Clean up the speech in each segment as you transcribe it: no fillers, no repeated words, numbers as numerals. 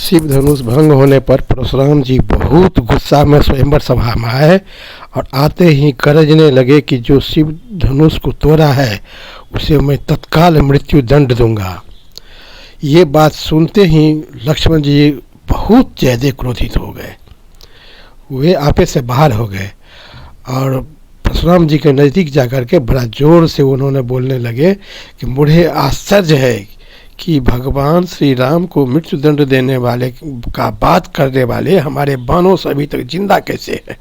शिव धनुष भंग होने पर परशुराम जी बहुत गुस्सा में स्वयंवर सभा में आए और आते ही गरजने लगे कि जो शिव धनुष को तोड़ा है उसे मैं तत्काल मृत्यु दंड दूंगा। ये बात सुनते ही लक्ष्मण जी बहुत ज़्यादा क्रोधित हो गए। वे आपे से बाहर हो गए और परशुराम जी के नज़दीक जाकर के बड़ा ज़ोर से उन्होंने बोलने लगे कि मुझे आश्चर्य है कि भगवान श्री राम को मृत्यु दंड देने वाले का बात करने वाले हमारे बानों से अभी तक जिंदा कैसे है।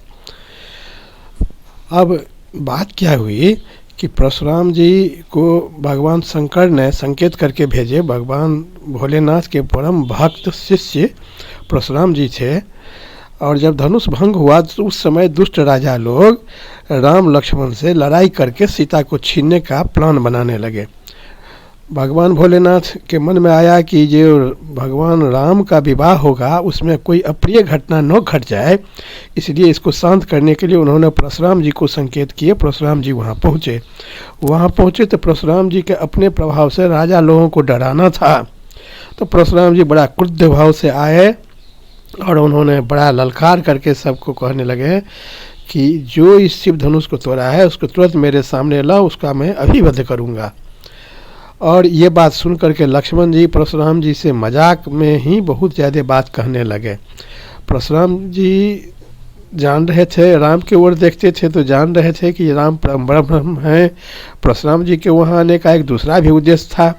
अब बात क्या हुई कि परशुराम जी को भगवान शंकर ने संकेत करके भेजे। भगवान भोलेनाथ के परम भक्त शिष्य परशुराम जी थे और जब धनुष भंग हुआ तो उस समय दुष्ट राजा लोग राम लक्ष्मण से लड़ाई करके सीता को छीनने का प्लान बनाने लगे। भगवान भोलेनाथ के मन में आया कि जो भगवान राम का विवाह होगा उसमें कोई अप्रिय घटना न घट जाए, इसलिए इसको शांत करने के लिए उन्होंने परशुराम जी को संकेत किए। परशुराम जी वहाँ पहुँचे तो परशुराम जी के अपने प्रभाव से राजा लोगों को डराना था। तो परशुराम जी बड़ा क्रुद्ध भाव से आए और उन्होंने बड़ा ललकार करके सबको कहने लगे कि जो इस शिव धनुष को तोड़ा है उसको तुरंत मेरे सामने लाओ, उसका मैं अभी वध करूँगा। और ये बात सुन करके लक्ष्मण जी परशुराम जी से मजाक में ही बहुत ज़्यादा बात कहने लगे। परशुराम जी जान रहे थे, राम की ओर देखते थे तो जान रहे थे कि राम ब्रह्म हैं। परशुराम जी के वहाँ आने का एक दूसरा भी उद्देश्य था।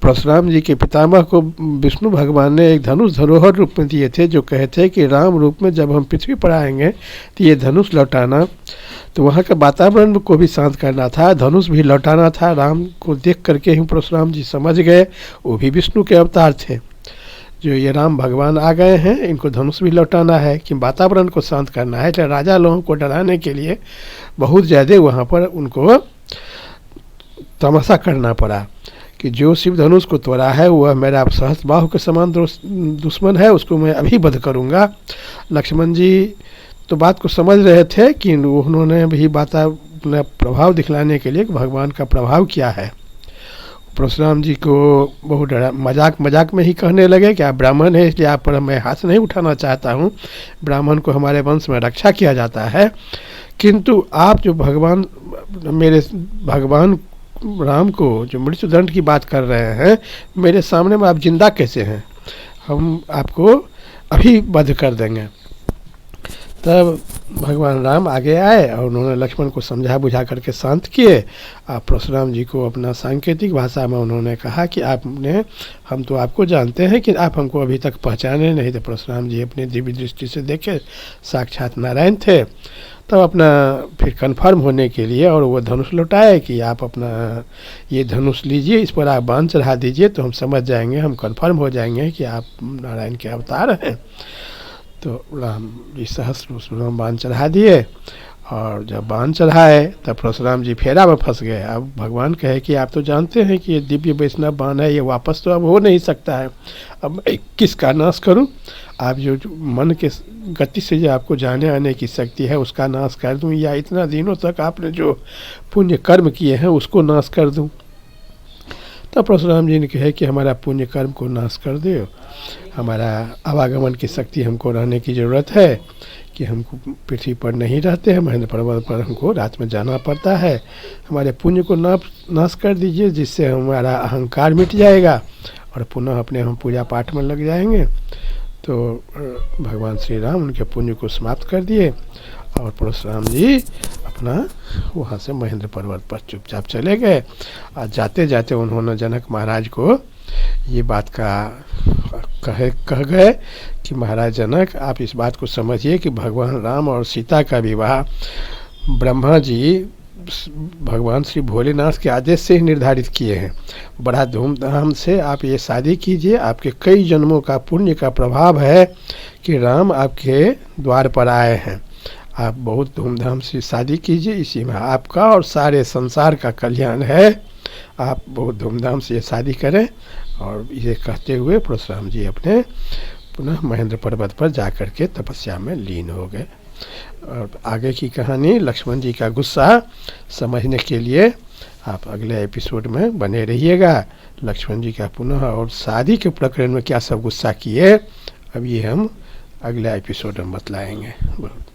परशुराम जी के पितामह को विष्णु भगवान ने एक धनुष धरोहर रूप में दिए थे, जो कहे थे कि राम रूप में जब हम पृथ्वी पर आएंगे तो ये धनुष लौटाना। तो वहाँ के वातावरण को भी शांत करना था, धनुष भी लौटाना था। राम को देख करके ही परशुराम जी समझ गए वो भी विष्णु के अवतार थे। जो ये राम भगवान आ गए हैं इनको धनुष भी लौटाना है कि वातावरण को शांत करना है। तो राजा लोगों को डराने के लिए बहुत ज़्यादा वहाँ पर उनको तमाशा करना पड़ा कि जो शिव धनुष को तोड़ा है वह मेरा सहस्त्रबाहु के समान दुश्मन है, उसको मैं अभी वध करूँगा। लक्ष्मण जी तो बात को समझ रहे थे कि उन्होंने भी बात अपना प्रभाव दिखलाने के लिए कि भगवान का प्रभाव क्या है। परशुराम जी को बहुत डरा, मजाक में ही कहने लगे कि आप ब्राह्मण हैं इसलिए आप पर मैं हाथ नहीं उठाना चाहता हूँ, ब्राह्मण को हमारे वंश में रक्षा किया जाता है, किंतु आप जो मेरे भगवान राम को जो मृत्यु दंड की बात कर रहे हैं मेरे सामने में आप जिंदा कैसे हैं, हम आपको अभी वध कर देंगे। तब भगवान राम आगे आए और उन्होंने लक्ष्मण को समझा बुझा करके शांत किए। परशुराम जी को अपना सांकेतिक भाषा में उन्होंने कहा कि हम तो आपको जानते हैं कि आप हमको अभी तक पहचाने नहीं। तो परशुराम जी अपनी दिव्य दृष्टि से देखे साक्षात नारायण थे। तब अपना फिर कन्फर्म होने के लिए और वो धनुष लौटाए कि आप अपना ये धनुष लीजिए, इस पर आप बाण चढ़ा दीजिए तो हम समझ जाएंगे, हम कन्फर्म हो जाएंगे कि आप नारायण के अवतार हैं। तो राम जी सहस्त्र बाण चढ़ा दिए और जब बाण चढ़ाए तब परशुराम जी फेरा में फंस गए। अब भगवान कहे कि आप तो जानते हैं कि ये दिव्य वैष्णव बाण है, ये वापस तो अब हो नहीं सकता है, अब मैं किसका नाश करूं? आप जो मन के गति से जो आपको जाने आने की शक्ति है उसका नाश कर दूं, या इतना दिनों तक आपने जो पुण्य कर्म किए हैं उसको नाश कर दूं? तब परशुराम जी ने कहे कि हमारा पुण्य कर्म को नाश कर दो, हमारा आवागमन की शक्ति हमको रहने की ज़रूरत है कि हमको पृथ्वी पर नहीं रहते हैं, महेंद्र पर्वत पर हमको रात में जाना पड़ता है, हमारे पुण्य को नाश कर दीजिए जिससे हमारा अहंकार मिट जाएगा और पुनः अपने हम पूजा पाठ में लग जाएंगे। तो भगवान श्री राम उनके पुण्य को समाप्त कर दिए और परशुराम जी अपना वहाँ से महेंद्र पर्वत पर चुपचाप चले गए। और जाते जाते उन्होंने जनक महाराज को ये बात का कह गए कि महाराज जनक आप इस बात को समझिए कि भगवान राम और सीता का विवाह ब्रह्मा जी भगवान श्री भोलेनाथ के आदेश से ही निर्धारित किए हैं। बड़ा धूमधाम से आप ये शादी कीजिए, आपके कई जन्मों का पुण्य का प्रभाव है कि राम आपके द्वार पर आए हैं। आप बहुत धूमधाम से शादी कीजिए, इसी में आपका और सारे संसार का कल्याण है, आप बहुत धूमधाम से ये शादी करें। और ये कहते हुए परशुराम जी अपने पुनः महेंद्र पर्वत पर जाकर के तपस्या में लीन हो गए। और आगे की कहानी लक्ष्मण जी का गुस्सा समझने के लिए आप अगले एपिसोड में बने रहिएगा। लक्ष्मण जी का पुनः और शादी के प्रकरण में क्या सब गुस्सा किए अब ये हम अगला एपिसोड में बतलाएंगे। बहुत